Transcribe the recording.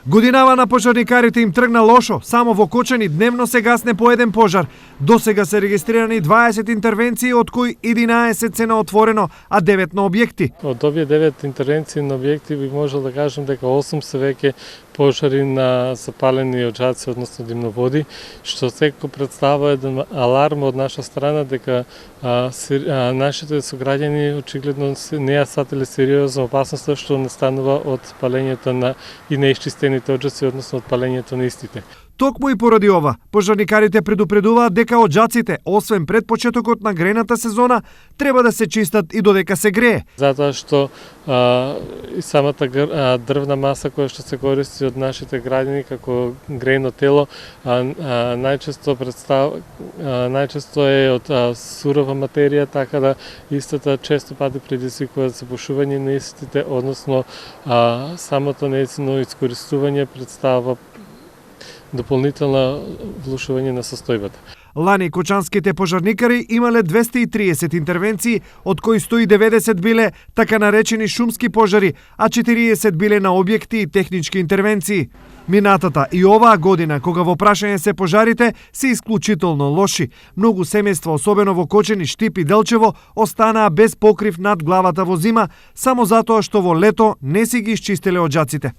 Годинава на пожарникарите им тргна лошо. Само во Кочани дневно се гасне по еден пожар. Досега се регистрирани 20 интервенции, од кои 11 се на отворено, а 9 на објекти. Од овие 9 интервенции на објекти би можел да кажем дека 8 се веќе пожари на запалени оджаци, односно димноводи, што секако представува еден аларм од наша страна дека нашите сограѓани очигледно не ја сватиле сериозно опасноста што настанува од палењето на и неисчистените оджаци, односно од палењето на истите. Токму и поради ова, пожарникарите предупредуваат дека оджаците, освен пред почетокот на грејната сезона, треба да се чистат и додека се грее. Затоа што и самата дрвна маса која што се користи од нашите граѓани како грејно тело, најчесто е од сурова материја, така да истата често пати предизвикува запушување на истите, односно самото нејзино искористување представува дополнително влушување на состојбата. Лани кочанските пожарникари имале 230 интервенции, од кои 190 биле така наречени шумски пожари, а 40 биле на објекти и технички интервенции. Минатата и оваа година, кога во прашање се пожарите, се исклучително лоши. Многу семејства, особено во Кочани, Штип и Делчево, останаа без покрив над главата во зима, само затоа што во лето не си ги исчистиле оджаците.